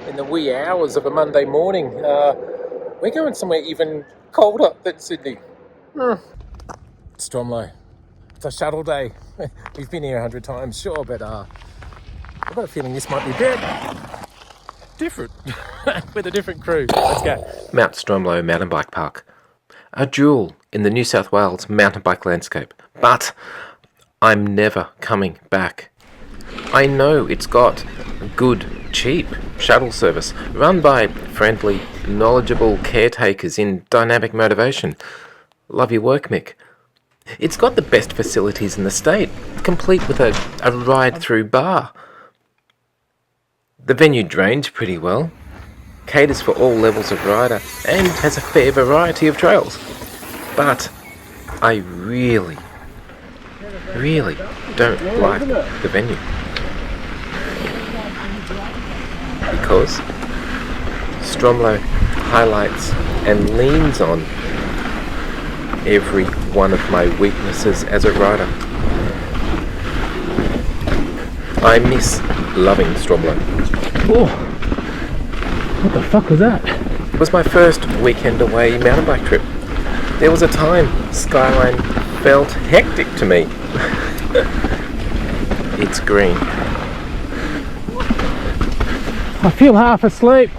in the wee hours of a Monday morning. We're going somewhere even colder than Sydney. Stromlo. It's a shuttle day. We've been here 100 times, sure, but I've got a feeling this might be a bit different with a different crew. Let's go. Mount Stromlo Mountain Bike Park. A jewel in the New South Wales mountain bike landscape. But I'm never coming back. I know it's got good, cheap shuttle service run by friendly, knowledgeable caretakers in dynamic motivation. Love your work, Mick. It's got the best facilities in the state, complete with a ride-through bar. The venue drains pretty well, caters for all levels of rider, and has a fair variety of trails. But I really don't like the venue. Because Stromlo highlights and leans on every one of my weaknesses as a rider. I miss loving Stromlo. Oh, what the fuck was that? It was my first weekend away mountain bike trip. There was a time Skyline felt hectic to me. It's green. I feel half asleep.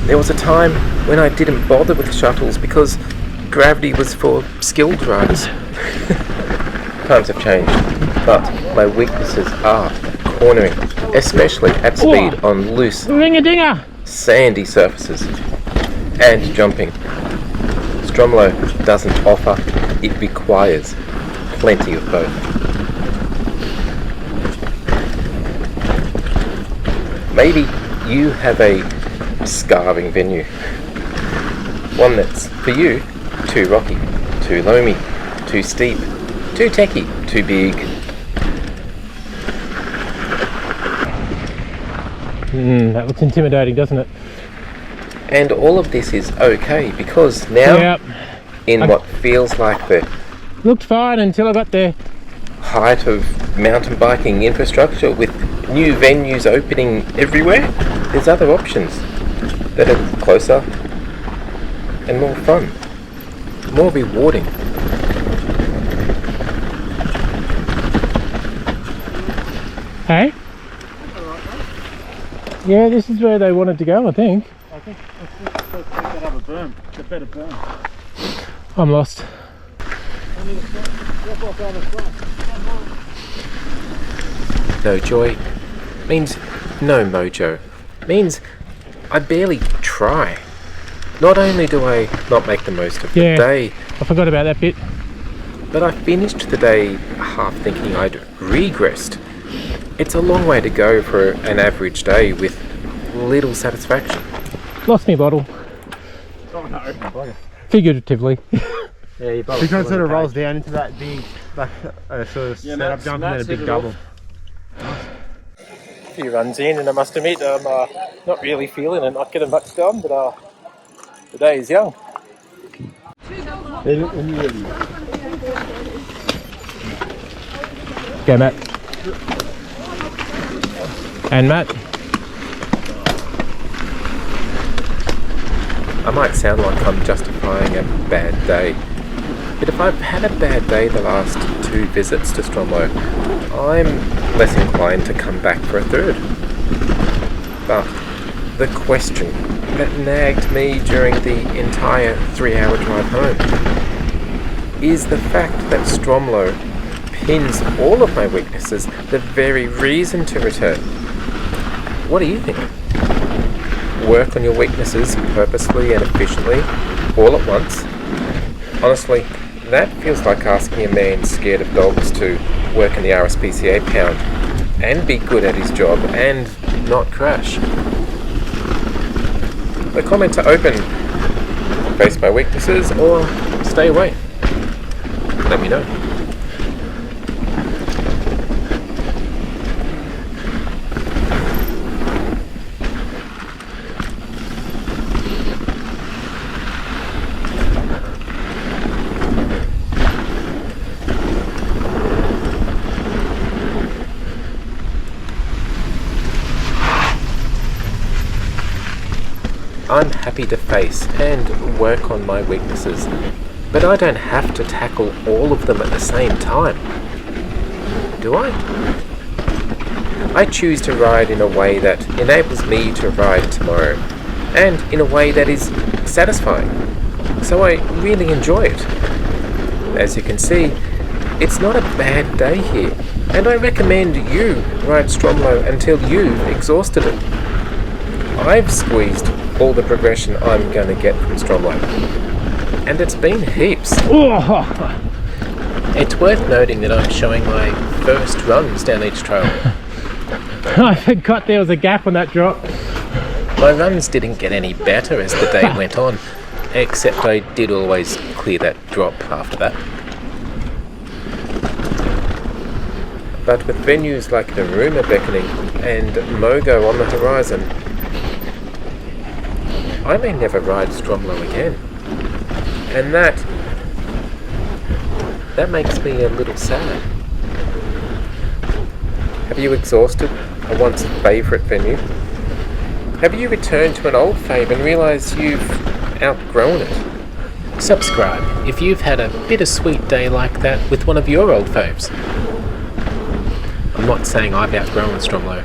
There was a time when I didn't bother with shuttles because gravity was for skilled riders. Times have changed, but my weaknesses are cornering, especially at speed on loose, Ring-a-dinger! sandy surfaces, and jumping. Stromlo doesn't offer, it requires plenty of both. Maybe you have a scarring venue. One that's, for you, too rocky, too loamy, too steep, too techy, too big. That looks intimidating, doesn't it? And all of this is okay because now, in what feels like the Looked fine until I got there. height of mountain biking infrastructure with new venues opening everywhere, there's other options that are closer and more fun, more rewarding. Hey? Yeah, this is where they wanted to go, I think. I think they have a berm. It's a better berm. I'm lost. No joy means no mojo. Means I barely try. Not only do I not make the most of the day, I forgot about that bit. but I finished the day half thinking I'd regressed. It's a long way to go for an average day with little satisfaction. Lost me bottle. Oh no. Figuratively. Yeah, you Because it sort of rolls down into that big, like, sort of setup jump and then a big double. A few runs in, and I must admit I'm not really feeling it, not getting much done, but the day is young. Go, Matt. And Matt. I might sound like I'm justifying a bad day, but if I've had a bad day the last 2 visits to Stromlo, I'm less inclined to come back for a third. But the question that nagged me during the entire 3-hour drive home is the fact that Stromlo pins all of my weaknesses, the very reason to return. What do you think? Work on your weaknesses purposely and efficiently, all at once? Honestly, that feels like asking a man scared of dogs to work in the RSPCA pound and be good at his job and not crash. The comments are open. Face my weaknesses or stay away. Let me know. I'm happy to face and work on my weaknesses, but I don't have to tackle all of them at the same time. Do I? I choose to ride in a way that enables me to ride tomorrow, and in a way that is satisfying, so I really enjoy it. As you can see, it's not a bad day here, and I recommend you ride Stromlo until you've exhausted it. I've squeezed all the progression I'm going to get from Stromlo, and it's been heaps. It's worth noting that I'm showing my first runs down each trail. I forgot there was a gap on that drop. My runs didn't get any better as the day went on, except I did always clear that drop after that. But with venues like Naruma beckoning and Mogo on the horizon, I may never ride Stromlo again. And that makes me a little sad. Have you exhausted a once favourite venue? Have you returned to an old fave and realised you've outgrown it? Subscribe if you've had a bittersweet day like that with one of your old faves. I'm not saying I've outgrown Stromlo.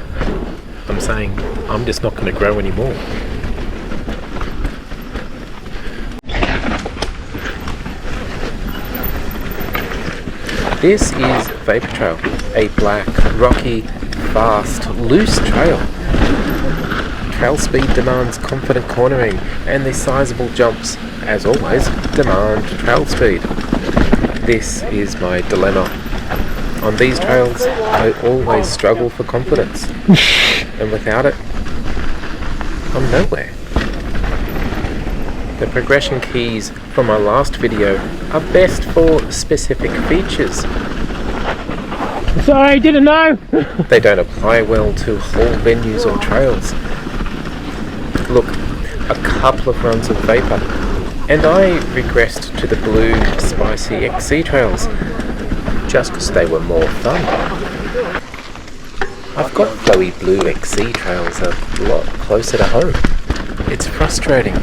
I'm saying I'm just not going to grow anymore. This is Vapor Trail, a black, rocky, fast, loose trail. Trail speed demands confident cornering, and the sizable jumps, as always, demand trail speed. This is my dilemma. On these trails, I always struggle for confidence, and without it, I'm nowhere. The progression keys from my last video are best for specific features. Sorry, didn't know. They don't apply well to whole venues or trails. Look, a couple of runs of Vapor, and I regressed to the blue, spicy XC trails, just because they were more fun. I've got flowy blue XC trails a lot closer to home. It's frustrating.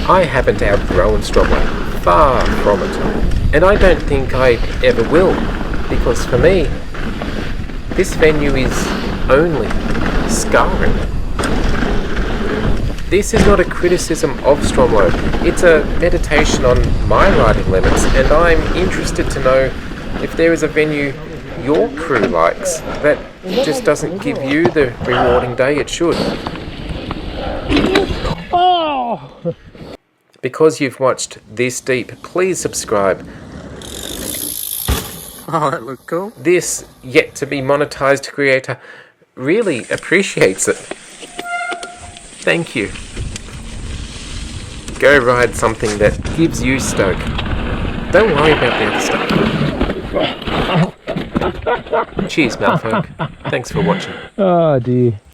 I haven't outgrown Stromlo, far from it, and I don't think I ever will, because for me, this venue is only scarring. This is not a criticism of Stromlo, it's a meditation on my riding limits, and I'm interested to know if there is a venue your crew likes that just doesn't give you the rewarding day it should. Oh! Because you've watched this deep, please subscribe. Oh, that looked cool. This yet to be monetized creator really appreciates it. Thank you. Go ride something that gives you stoke. Don't worry about the other stuff. Cheers, Malfolk. Thanks for watching. Oh dear.